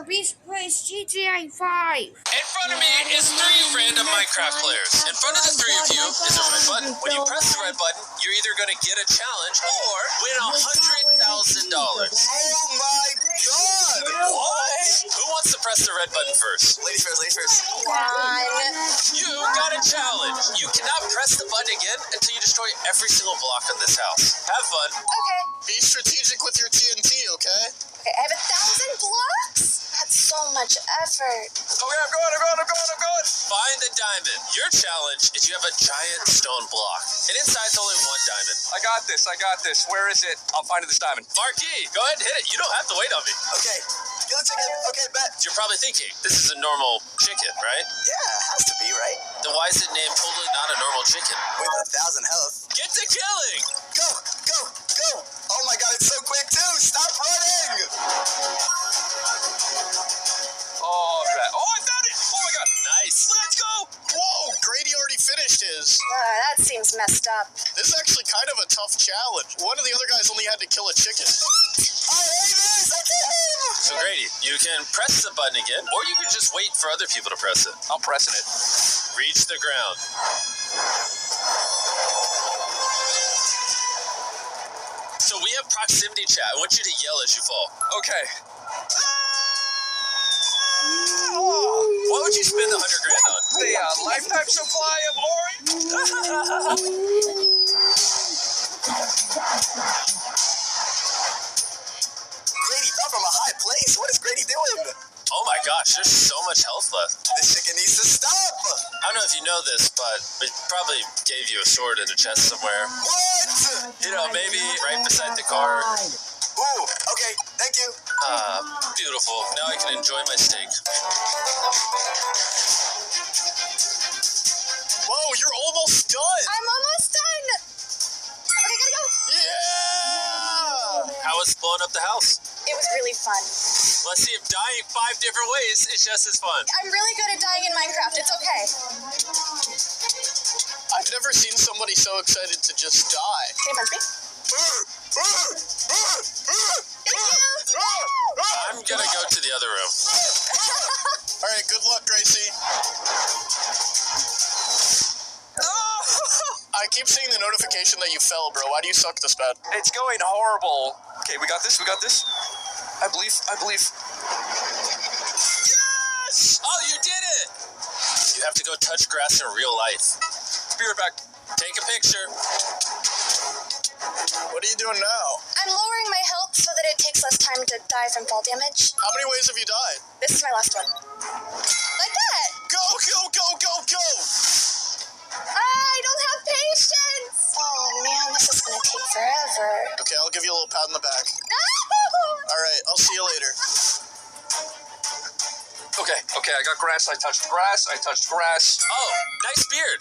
Beast plays GTA 5. In front of me is 3 random Minecraft players. In front of the 3 of you is a red button. When you press the red button, you're either going to get a challenge or win $100,000. Oh my god! What? Who wants to press the red button first? Ladies first, ladies first. You got a challenge. You cannot press the button again until you destroy every single block on this house. Have fun. Okay. Be strategic with your TNT, okay? Okay, I have 1,000 blocks? That's so much effort. Okay, I'm going. Find the diamond. Your challenge is you have a giant stone block. And inside's only 1 diamond. I got this. Where is it? I'll find it this diamond. Marquis, go ahead and hit it. You don't have to wait on me. Okay. Kill the chicken. Okay, bet. You're probably thinking, this is a normal chicken, right? Yeah, has to be, right? Then why is it named totally not a normal chicken? With 1,000 health. Get to killing! Go! Oh my god, it's so quick too! Stop running! Oh, I found it! Oh my god! Nice. Let's go! Whoa, Grady already finished his. That seems messed up. This is actually kind of a tough challenge. One of the other guys only had to kill a chicken. I hate this! I can't! So Grady, you can press the button again, or you can just wait for other people to press it. I'm pressing it. Reach the ground. So we have proximity chat. I want you to yell as you fall. Okay. What would you spend $100,000 on? The lifetime supply of orange. Grady fell from a high place. What is Grady doing? Oh my gosh, there's so much health left. This chicken needs to stop. I don't know if you know this, but we probably gave you a sword in a chest somewhere. What? You know, maybe right beside the car. Ooh, okay, thank you. Beautiful. Now I can enjoy my steak. Whoa, you're almost done. I'm almost done. Okay, gotta go. Yeah. How was blowing up the house? It was really fun. Let's see if dying 5 different ways is just as fun. I'm really good at dying in Minecraft. It's okay. I've never seen somebody so excited to just die. Can you punch me? I'm gonna go to the other room. All right, good luck, Gracie. I keep seeing the notification that you fell, bro. Why do you suck this bad? It's going horrible. Okay, we got this. I believe. Yes! Oh, you did it! You have to go touch grass in real life. Be right back. Take a picture. What are you doing now? I'm lowering my health so that it takes less time to die from fall damage. How many ways have you died? This is my last one. Like that. Go! I don't have patience. Oh, man, this is going to take forever. Okay, I'll give you a little pat on the back. No! All right, I'll see you later. Okay, I got grass. I touched grass. Oh, nice beard.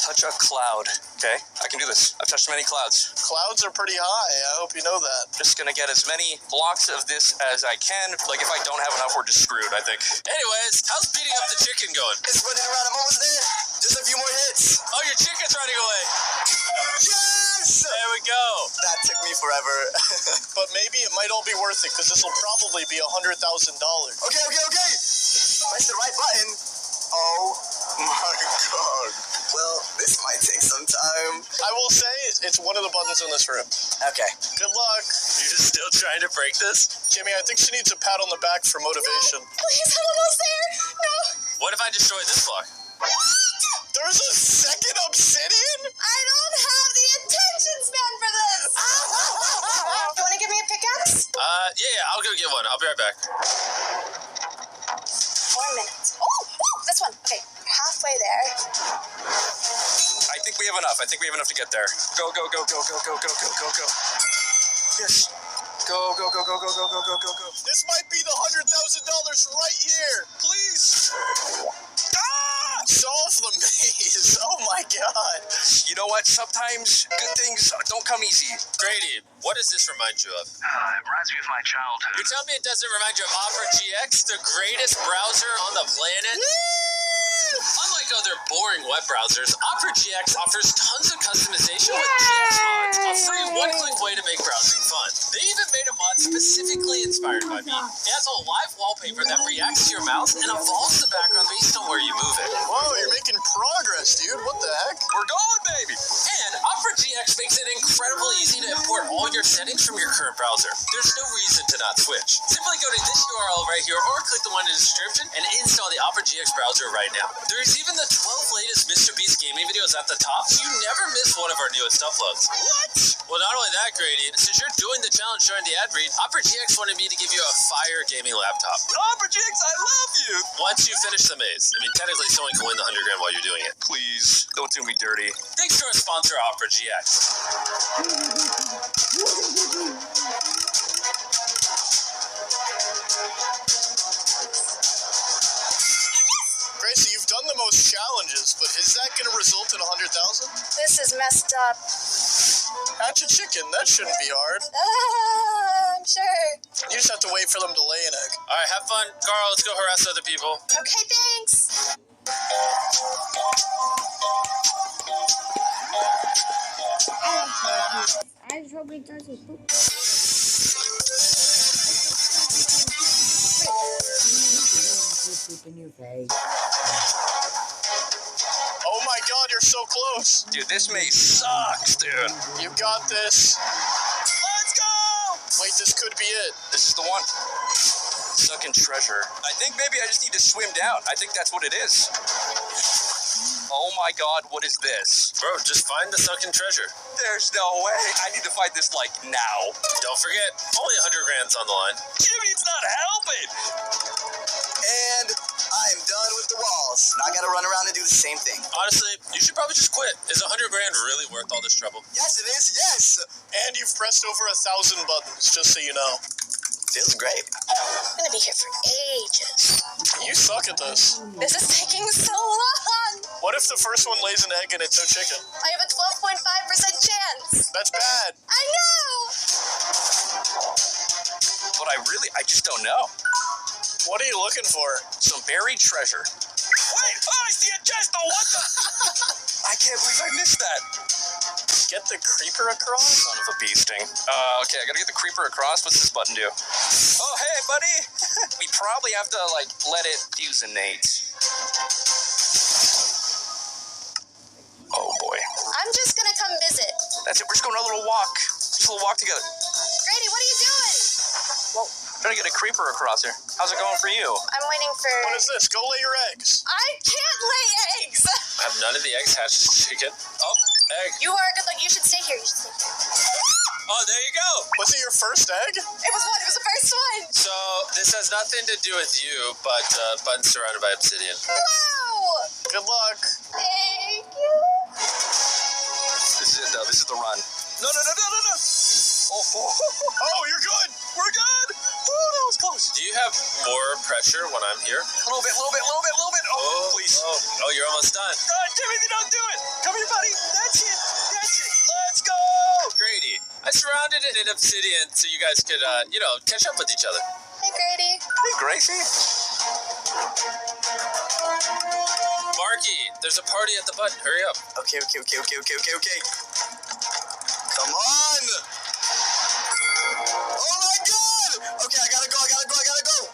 Touch a cloud. Okay, I can do this. I've touched many clouds. Clouds are pretty high. I hope you know that. Just gonna get as many blocks of this as I can. Like, if I don't have enough, we're just screwed, I think. Anyways, how's beating up the chicken going? It's running around. I'm almost there. Just a few more hits. Oh, your chicken's running away. Yes! There we go. That took me forever. But maybe it might all be worth it, because this will probably be $100,000. Okay. Press the right button. Oh my god. Well, this might take some time. I will say it's one of the buttons in this room. Okay. Good luck. You're still trying to break this? Jimmy, I think she needs a pat on the back for motivation. Please, I'm almost there. No. What if I destroy this block? There's a second obsidian? I don't have the attention span for this. You want to give me a pickaxe? Yeah, I'll go get one. I'll be right back. 4 minutes. Oh, this one. Okay, halfway there. I think we have enough. To get there. Go. Yes. Go. This might be the $100,000 right here. Please. Solve the maze. Oh my god. You know what? Sometimes good things don't come easy. Grady, what does this remind you of? It reminds me of my childhood. You're telling me it doesn't remind you of Opera GX, the greatest browser on the planet? Unlike other boring web browsers, Opera GX offers tons of customization with GX Mods, a free one-click way to make browsing fun. They even made a mod specifically inspired by me. It has a live wallpaper that reacts to your mouse and evolves the background based on where you move it. Whoa, you're making progress, dude. What the heck? We're going, baby. And Opera GX makes it incredibly easy to import all your settings from your current browser. There's no reason to not switch. Simply go to this URL right here or click the one in the description and install the Opera GX browser right now. There's even the 12 latest MrBeast gaming videos at the top, so you never miss one of our newest uploads. What? Well, not only that, Grady, since you're doing the challenge during the ad read, Opera GX wanted me to give you a fire gaming laptop. Opera GX, I love you. Once you finish the maze, I mean, technically someone can win the 100 grand while you're doing it. Please, don't do me dirty. Thanks to our sponsor, Opera GX. Gracie, you've done the most challenges, but is that going to result in 100,000? This is messed up. Hatch a chicken. That shouldn't be hard. I'm sure. You just have to wait for them to lay an egg. All right, have fun. Carl, let's go harass other people. Okay, thanks. I was hoping it doesn't poop. Poop in your face. Oh my god, you're so close. Dude, this maze sucks, dude. You got this. Let's go! Wait, this could be it. This is the one. Sunken treasure. I think maybe I just need to swim down. I think that's what it is. Oh my god, what is this? Bro, just find the sunken treasure. There's no way. I need to find this, like, now. Don't forget, only 100 grand's on the line. Jimmy's not helping. And I'm done with the walls. Now I gotta run around and do the same thing. Honestly, you should probably just quit. Is 100 grand really worth all this trouble? Yes, it is. Yes. And you've pressed over 1,000 buttons, just so you know. Feels great. I'm gonna be here for ages. You suck at this. This is taking so long. What if the first one lays an egg and it's no chicken? I have a 12.5% chance. That's bad. I know. But I just don't know. What are you looking for? Some buried treasure. Wait, I see a chest. Oh, what the? I can't believe I missed that. Get the creeper across? Son of a bee sting. Okay, I gotta get the creeper across. What's this button do? Oh, hey, buddy. We probably have to, like, let it fusionate. Oh, boy. I'm just gonna come visit. That's it. We're just going on a little walk. Just a little walk together. Grady, what are you doing? Well, trying to get a creeper across here. How's it going for you? I'm waiting for... What is this? Go lay your eggs. I can't lay eggs. Have none of the eggs hatched as chicken? Oh, egg. You are good luck. You should stay here. You should stay here. Oh, there you go. Was it your first egg? It was one. It was the first one. So, this has nothing to do with you, but buttons surrounded by obsidian. Wow. Good luck. Thank you. This is it, though. This is the run. No. Oh, you're good. We're good. Oh, that was close. Do you have more pressure when I'm here? A little bit. Oh, please. Oh, you're almost done. Timothy, don't do it. Come here, buddy. That's it. Let's go. Grady, I surrounded it in obsidian so you guys could, catch up with each other. Hey, Grady. Hey, Gracie. Marky, there's a party at the button. Hurry up. Okay. Come on. Oh my god. Okay, I gotta go.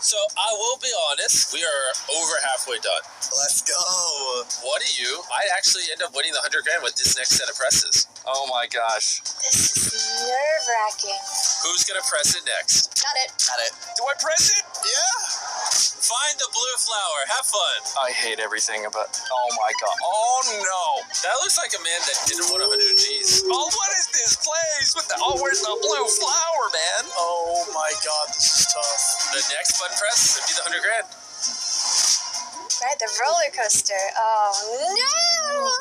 So, I will be honest, we are over halfway done. Let's go. What do you? I actually end up winning the 100 grand with this next set of presses. Oh, my gosh. This is nerve-wracking. Who's gonna press it next? Got it. Do I press it? Yeah. Find the blue flower. Have fun. I hate everything about... Oh, my God. Oh, no. That looks like a man that didn't want 100 G's. Oh, what is this place? Where's the blue flower, man? Oh my god, this is tough. The next button press would be the 100 grand. Ride the roller coaster. Oh, no.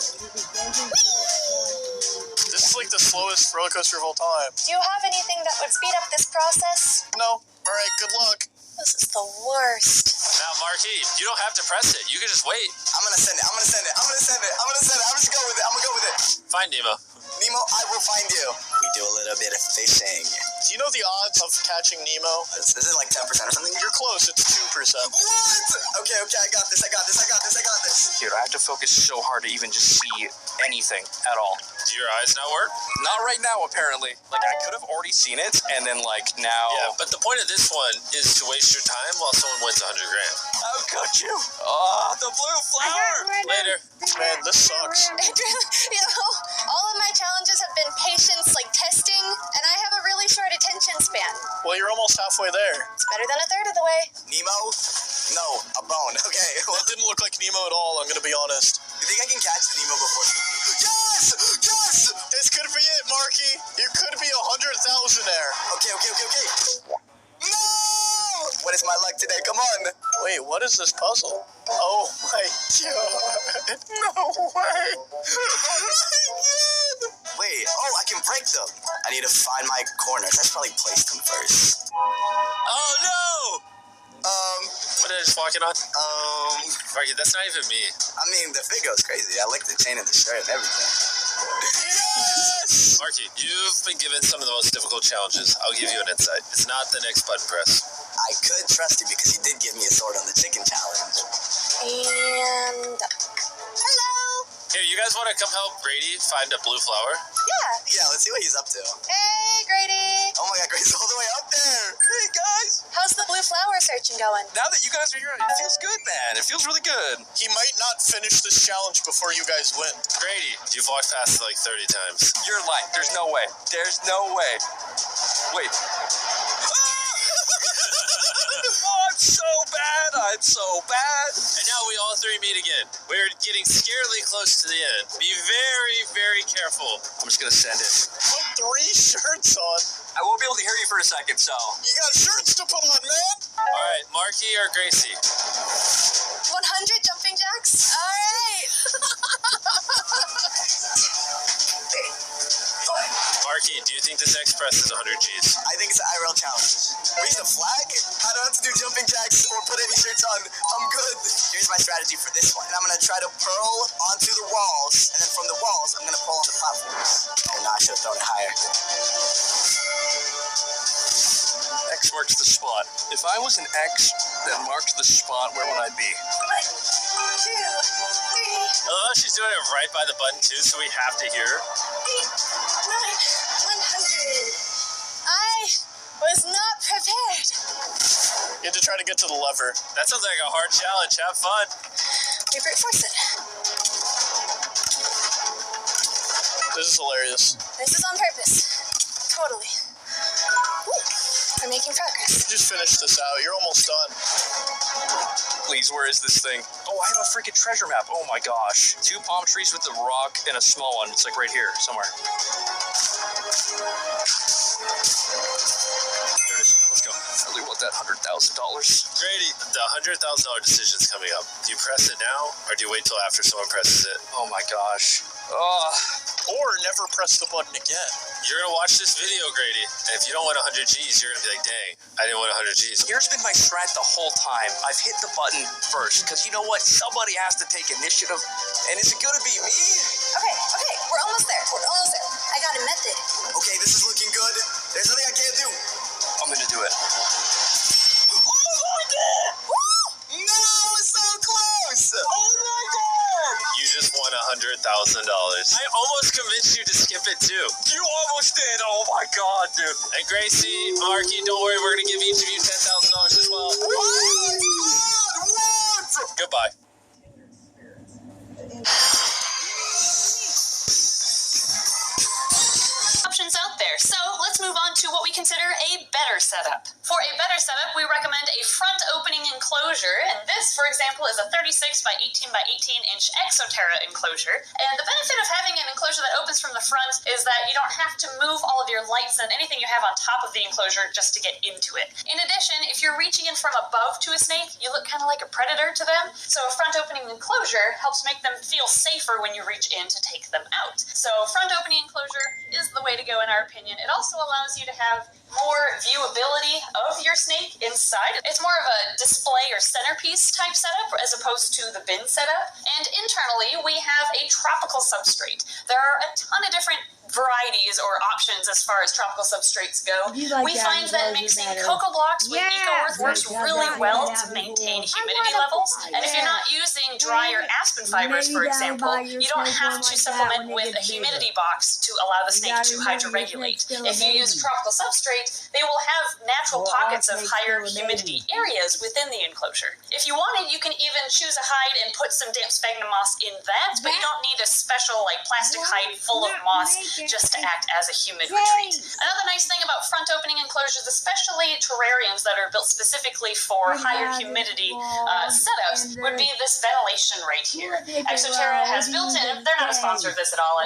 This is like the slowest roller coaster of all time. Do you have anything that would speed up this process? No. All right, good luck. This is the worst. Now, Marky, you don't have to press it. You can just wait. I'm gonna send it. I'm just go with it. Find Nemo. Nemo. Nemo, I will find you. We do a little bit of fishing. Do you know the odds of catching Nemo? Is it like 10% or something? You're close. It's 2%. What? Okay, I got this. Dude, I have to focus so hard to even just see anything at all. Do your eyes not work? Not right now, apparently. Like, I could have already seen it, and then, like, now... Yeah, but the point of this one is to waste your time while someone wins $100,000. How could you? Oh, the blue flower! Later. Man, this sucks. You know, all of my challenges have been patience, like testing, and I have a really short attention span. Well, you're almost halfway there. It's better than a third of the way. Nemo? No, a bone. Okay. Well, it didn't look like Nemo at all, I'm gonna be honest. You think I can catch the Nemo before? Yes! This could be it, Marky. You could be 100,000 there. Okay. No! What is my luck today? Come on. Wait, what is this puzzle? Oh my god. No way. Wait, I can break them. I need to find my corners. I should probably place them first. Oh, no! What did I just walk in on? Marky, that's not even me. I mean, the fit goes crazy. I like the chain and the shirt and everything. Yes! Marky, you've been given some of the most difficult challenges. I'll give you an insight. It's not the next button press. I could trust you because you did give me a sword on the chicken challenge. And... Hello! Here, you guys want to come help Grady find a blue flower? Yeah. Yeah, let's see what he's up to. Hey, Grady. Oh my god, Grace's all the way up there. Hey, guys. How's the blue flower searching going? Now that you guys are here, it feels good, man. It feels really good. He might not finish this challenge before you guys win. Grady, you've walked past it like 30 times. You're lying. There's no way. Wait. I'm so bad. And now we all three meet again. We're getting scarily close to the end. Be very, very careful. I'm just gonna send it. Put 3 shirts on. I won't be able to hear you for a second, so... You got shirts to put on, man. All right, Marky or Gracie? 100 jumping jacks? All right. Marky, do you think this X Press is 100 G's? I think it's an IRL challenge. Raise the flag? I don't have to do jumping jacks or put any shirts on. I'm good. Here's my strategy for this one. I'm going to try to pearl onto the walls, and then from the walls, I'm going to pull on the platforms. Oh, no, I should have thrown it higher. X marks the spot. If I was an X that marked the spot, where would I be? 1, 2, 3. I love how she's doing it right by the button, too, so we have to hear her. 8, 9, 100. I was not prepared. You had to try to get to the lever. That sounds like a hard challenge. Have fun. We brute force it. This is hilarious. This is on purpose. Totally. Ooh, we're making progress. Just finish this out. You're almost done. Please, where is this thing? Oh, I have a freaking treasure map. Oh my gosh. 2 palm trees with the rock and a small one. It's like right here somewhere. There it is. Let's go. I really want that $100,000. Grady, the $100,000 decision is coming up. Do you press it now, or do you wait till after someone presses it? Oh my gosh. Oh. Or never press the button again. You're going to watch this video, Grady, and if you don't win 100 G's, you're going to be like, dang, I didn't win 100 G's. Here's been my strat the whole time. I've hit the button first, because you know what? Somebody has to take initiative, and is it going to be me? Okay, we're almost there. I got a method. Okay, this is looking good. There's nothing I can't do. I'm going to do it. Oh my god! No, it's so close! Oh my god! You just won $100,000. I almost convinced you to skip it, too. You almost did. Oh my god, dude. And Gracie, Marky, don't worry, we're going to give each of you $10,000 as well. What? Goodbye. Options out there. So let's move on to what we consider a better setup. For a better setup, we recommend a front opening enclosure, and this, for example, is a 36 by 18 by 18 inch Exoterra enclosure. And the benefit of having an enclosure that opens from the front is that you don't have to move all of your lights and anything you have on top of the enclosure just to get into it. In addition, if you're reaching in from above to a snake, you look kind of like a predator to them. So a front opening enclosure helps make them feel safer when you reach in to take them out. So front opening enclosure is the way to go in our opinion. It also allows you to have more viewability of your snake inside. It's more of a display or centerpiece type setup as opposed to the bin setup. And internally, we have a tropical substrate. There are a ton of different varieties or options as far as tropical substrates go. We find that mixing better. cocoa blocks with Yeah, Eco Earth works like really that. well Yeah, to maintain I humidity wanna levels. buy And if you're that. not using dry or aspen fibers, for Maybe example, down by your you don't snake have one to like that supplement when they with get a humidity bigger. box to allow the snake gotta to remember your hydroregulate. snake's still a If you use baby. tropical substrate, they will have natural Well, pockets our of snake's higher still a humidity baby. areas within the enclosure. If you wanted, you can even choose a hide and put some damp sphagnum moss in that, but you don't need a special like plastic hide full of moss just to act as a humid retreat. Another nice thing about front opening enclosures, especially terrariums that are built specifically for higher humidity setups, would be this ventilation right here. Exoterra has built-in, they're not a sponsor of this at all,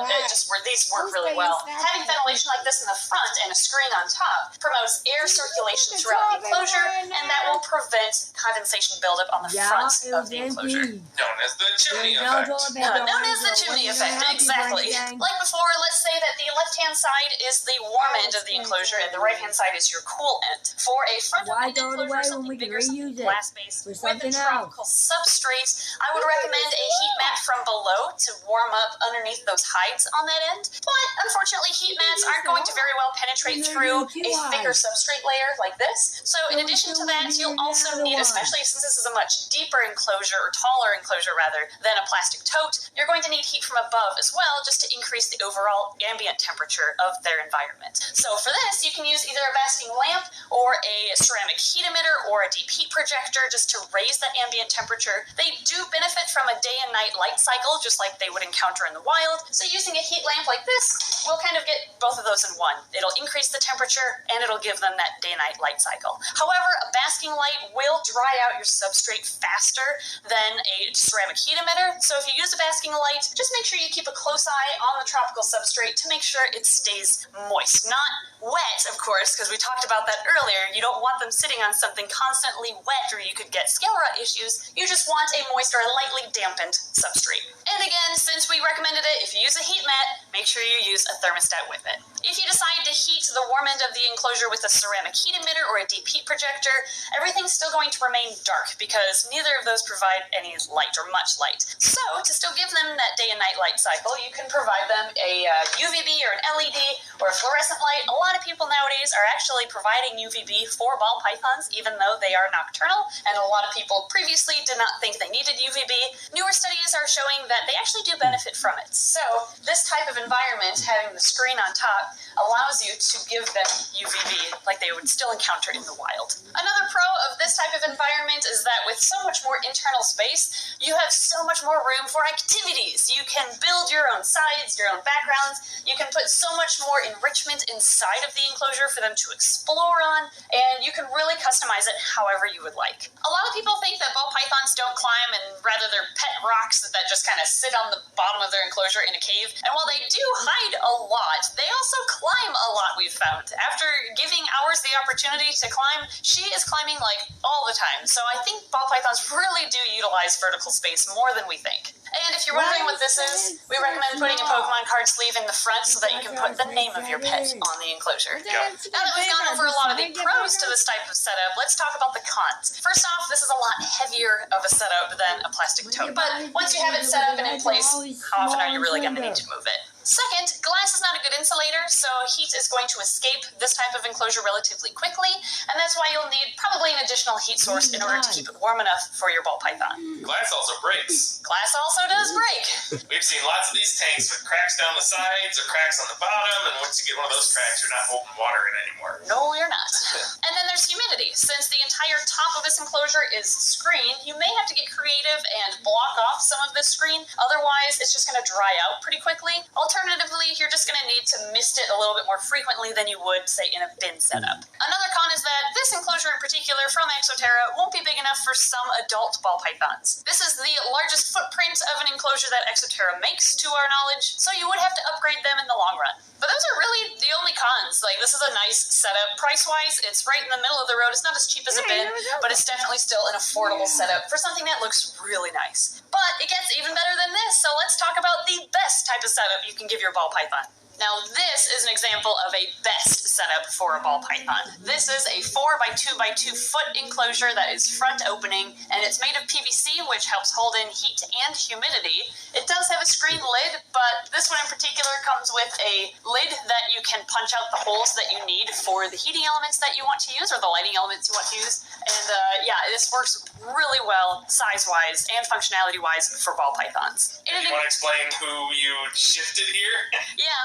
these work really well. Having ventilation like this in the front and a screen on top promotes air circulation throughout the enclosure, and that will prevent condensation buildup on the front of the enclosure. Known as the chimney effect. Known as the chimney effect, exactly. Like before, let's say that the left-hand side is the warm end of the enclosure and the right-hand side is your cool end. For a front-open enclosure, something bigger, something glass-based, with a tropical substrate, I would recommend a heat mat from below to warm up underneath those hides on that end. But unfortunately, heat mats aren't going to very well penetrate through a thicker substrate layer like this. So in addition to that, you'll also need, especially since this is a much deeper enclosure, or taller enclosure rather, than a plastic tote, you're going to need heat from above as well, just to increase the overall ambient temperature of their environment. So for this, you can use either a basking lamp or a ceramic heat emitter or a deep heat projector just to raise that ambient temperature. They do benefit from a day and night light cycle, just like they would encounter in the wild. So using a heat lamp like this will kind of get both of those in one. It'll increase the temperature and it'll give them that day and night light cycle. However, a basking light will dry out your substrate faster than a ceramic heat emitter. So if you use a basking light, just make sure you keep a close eye on the tropical substrate to make sure it stays moist. Not wet, of course, because we talked about that earlier. You don't want them sitting on something constantly wet or you could get scale rot issues. You just want a moist or a lightly dampened substrate. And again, since we recommended it, if you use a heat mat, make sure you use a thermostat with it. If you decide to heat the warm end of the enclosure with a ceramic heat emitter or a deep heat projector, everything's still going to remain dark because neither of those provide any light or much light. So to still give them that day and night light cycle, you can provide them a UVB or an LED or a fluorescent light. A lot of people nowadays are actually providing UVB for ball pythons, even though they are nocturnal, and a lot of people previously did not think they needed UVB. Newer studies are showing that they actually do benefit from it. So this type of environment, having the screen on top, allows you to give them UVB like they would still encounter in the wild. Another pro of this type of environment is that with so much more internal space, you have so much more room for activities. You can build your own sides, your own backgrounds. You can put so much more enrichment inside of the enclosure for them to explore on, and you can really customize it however you would like. A lot of people think that ball pythons don't climb, and rather they're pet rocks that just kind of sit on the bottom of their enclosure in a cave. And while they do hide a lot, they also climb a lot, we've found. After giving ours the opportunity to climb, she is climbing like all the time. So I think ball pythons really do utilize vertical space more than we think. And if you're wondering what this is, we recommend putting a Pokemon card sleeve in the front so that you can put the name of your pet on the enclosure. Now that we've gone over a lot of the pros to this type of setup, let's talk about the cons. First off, this is a lot heavier of a setup than a plastic tote, but once you have it set up and in place, how often are you really going to need to move it? Second, glass is not a good insulator, so heat is going to escape this type of enclosure relatively quickly, and that's why you'll need probably an additional heat source in order to keep it warm enough for your ball python. Glass also breaks. Glass also does break. We've seen lots of these tanks with cracks down the sides or cracks on the bottom, and once you get one of those cracks, you're not holding water in anymore. No, you're not. And then there's humidity. Since the entire top of this enclosure is screened, you may have to get creative and block off some of this screen. Otherwise, it's just going to dry out pretty quickly. Alternatively, you're just going to need to mist it a little bit more frequently than you would, say, in a bin setup. Another con is that this enclosure in particular from Exoterra won't be big enough for some adult ball pythons. This is the largest footprint of an enclosure that Exoterra makes, to our knowledge, so you would have to upgrade them in the long run. But those are really the only cons. Like, this is a nice setup. Price-wise, it's right in the middle of the road. It's not as cheap as a bin, but it's definitely still an affordable setup for something that looks really nice. But it gets even better than this, so let's talk about the best type of setup you can give your ball python. Now this is an example of a best setup for a ball python. This is a 4 by 2 by 2 foot enclosure that is front opening, and it's made of PVC, which helps hold in heat and humidity. It does have a screen lid, but this one in particular comes with a lid that you can punch out the holes that you need for the heating elements that you want to use or the lighting elements you want to use. And yeah, this works really well size-wise and functionality-wise for ball pythons. You want to explain who you shifted here? Yeah,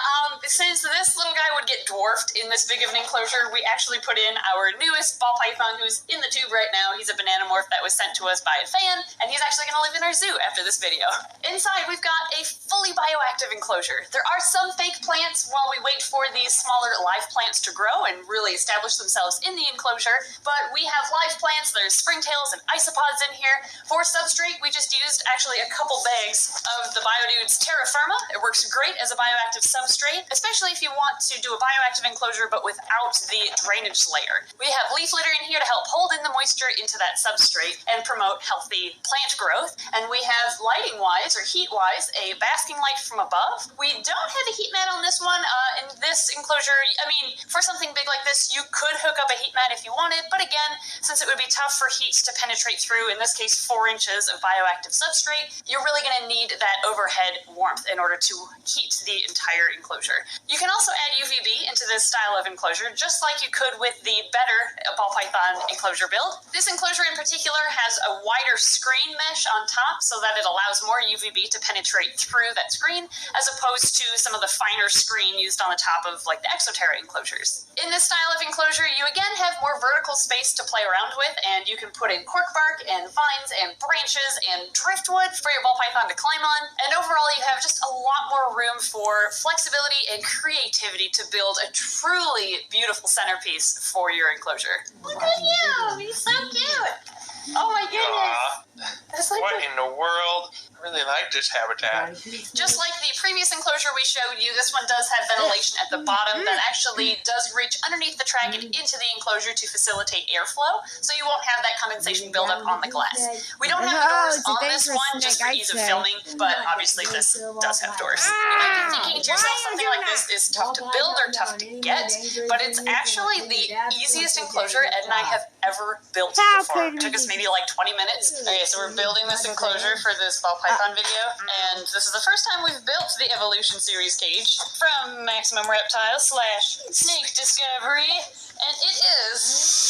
since this little guy would get dwarfed in this big of an enclosure, we actually put in our newest ball python who's in the tube right now. He's a banana morph that was sent to us by a fan, and he's actually going to live in our zoo after this video. Inside, we've got a fully bioactive enclosure. There are some fake plants while we wait for these smaller live plants to grow and really establish themselves in the enclosure, but we have live plants. There's springtails and isopods in here. For substrate, we just used actually a couple bags of the BioDude's Terra Firma. It works great as a bioactive substrate, especially if you want to do a bioactive enclosure but without the drainage layer. We have leaf litter in here to help hold in the moisture into that substrate and promote healthy plant growth. And we have lighting-wise or heat-wise a basking light from above. We don't have a heat mat on this one. In this enclosure, I mean, for something big like this, you could hook up a heat mat if you wanted, but again, since it would be tough for heat to penetrate through, in this case 4 inches of bioactive substrate, you're really going to need that overhead warmth in order to heat the entire enclosure. You can also add UVB into this style of enclosure, just like you could with the better ball python enclosure build. This enclosure in particular has a wider screen mesh on top so that it allows more UVB to penetrate through that screen, as opposed to some of the finer screen used on the top of like the Exoterra enclosures. In this style of enclosure, you again have more vertical space to play around with, and you can put in cork bark and vines and branches and driftwood for your ball python to climb on. And overall, you have just a lot more room for flexibility and creativity to build a truly beautiful centerpiece for your enclosure. Look at you! He's so cute! Oh my goodness! That's like What in the world? I really like this habitat. Just like the previous enclosure we showed you, this one does have ventilation at the bottom that actually does reach underneath the track and into the enclosure to facilitate airflow, so you won't have that condensation buildup on the glass. We don't have doors on this one just for ease of filming, but obviously this does have doors. You might be thinking to yourself, something like this is tough to build or tough to get, but it's actually the easiest enclosure Ed and I have ever built before. It took us maybe like 20 minutes. Okay, so we're building this enclosure for this ball python video, and this is the first time we've built the Evolution Series cage from Maximum Reptile / Snake Discovery, and it is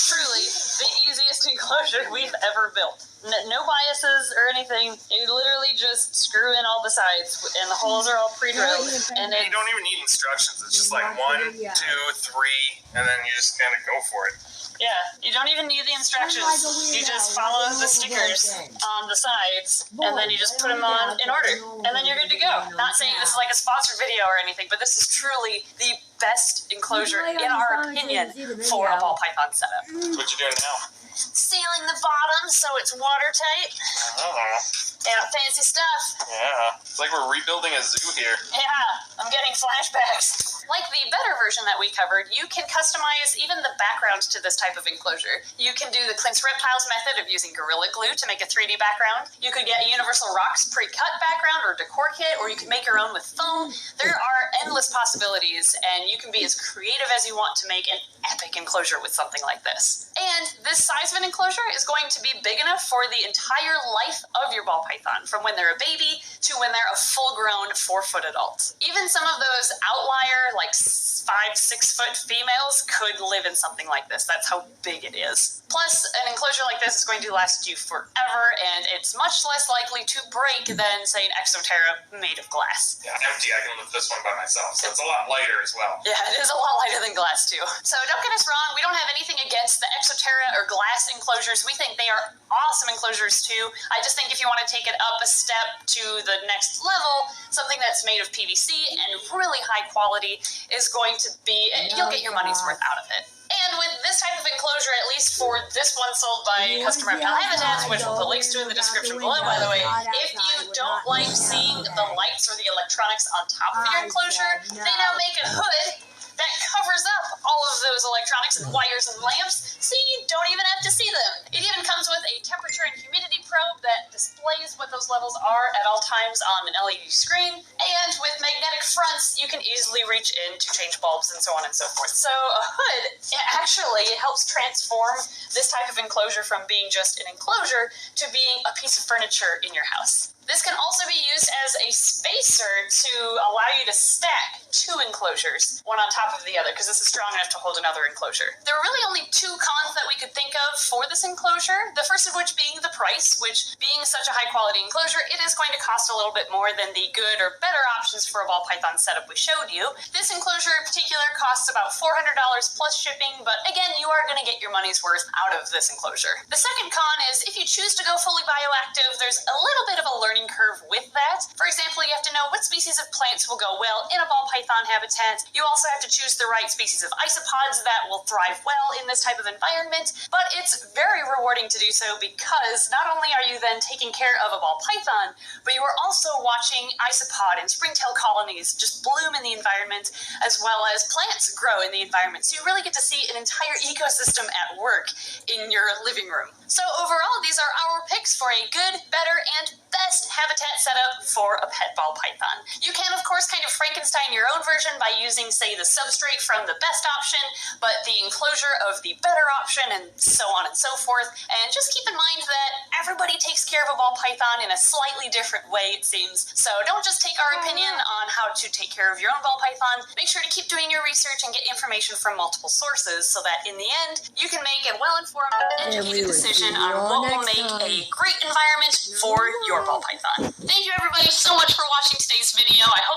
truly the easiest enclosure we've ever built. No biases or anything. You literally just screw in all the sides, and the holes are all pre-drilled. And You don't even need instructions. It's just like 1, 2, 3, and then you just kind of go for it. yeah, you don't even need the instructions. You just follow the stickers on the sides, and then you just put them on in order, and then you're good to go. Not saying this is like a sponsored video or anything, but this is truly the best enclosure, in our opinion, for a ball python setup. What you doing now? Sealing the bottom so it's watertight. Oh, Yeah, fancy stuff. yeah. It's like we're rebuilding a zoo here. Yeah, I'm getting flashbacks. Like the better version that we covered, you can customize even the background to this type of enclosure. You can do the Clint's Reptiles method of using Gorilla Glue to make a 3D background. You could get Universal Rock's pre-cut background or decor kit, or you could make your own with foam. There are endless possibilities, and you can be as creative as you want to make an epic enclosure with something like this. And this size of an enclosure is going to be big enough for the entire life of your ball python, from when they're a baby to when they're a full-grown 4-foot adult. Even some of those outlier, like 5-6 foot females could live in something like this. That's how big it is. Plus, an enclosure like this is going to last you forever, and it's much less likely to break than, say, an Exoterra made of glass. Yeah, empty. I can lift this one by myself, so it's a lot lighter as well. Yeah, it is a lot lighter than glass, too. So don't get us wrong, we don't have anything against the Exoterra or glass enclosures. We think they are awesome enclosures, too. I just think if you want to take it up a step to the next level, something that's made of PVC and really high quality is going to be, you'll get your money's worth out of it. And with this type of enclosure, at least for this one sold by Custom Reptile Habitats, which we'll put links to in the description below, by the way, if you don't like seeing the lights or the electronics on top of your enclosure, they now make a hood that covers up all of those electronics and wires and lamps, so you don't even have to see them. It even comes with a temperature and humidity probe that displays what those levels are at all times on an LED screen, and with magnetic fronts, you can easily reach in to change bulbs and so on and so forth. So a hood, it actually helps transform this type of enclosure from being just an enclosure to being a piece of furniture in your house. This can also be used as a spacer to allow you to stack two enclosures, one on top of the other, because this is strong enough to hold another enclosure. There are really only two cons that we could think of for this enclosure, the first of which being the price, which being such a high quality enclosure, it is going to cost a little bit more than the good or better options for a ball python setup we showed you. This enclosure in particular costs about $400 plus shipping, but again, you are going to get your money's worth out of this enclosure. The second con is if you choose to go fully bioactive, there's a little bit of a learning curve with that. For example, you have to know what species of plants will go well in a ball python habitat. You also have to choose the right species of isopods that will thrive well in this type of environment, but it's very rewarding to do so because not only are you then taking care of a ball python, but you are also watching isopod and springtail colonies just bloom in the environment, as well as plants grow in the environment. So you really get to see an entire ecosystem at work in your living room. So overall, these are our picks for a good, better, and best habitat setup for a pet ball python. You can, of course, kind of Frankenstein your own version by using, say, the substrate from the best option, but the enclosure of the better option, and so on and so forth. And just keep in mind that everybody takes care of a ball python in a slightly different way, it seems. So don't just take our opinion on how to take care of your own ball python. Make sure to keep doing your research and get information from multiple sources so that in the end, you can make a well-informed and educated decision on what will make a great environment for your ball python. Thank you everybody so much for watching today's video. I hope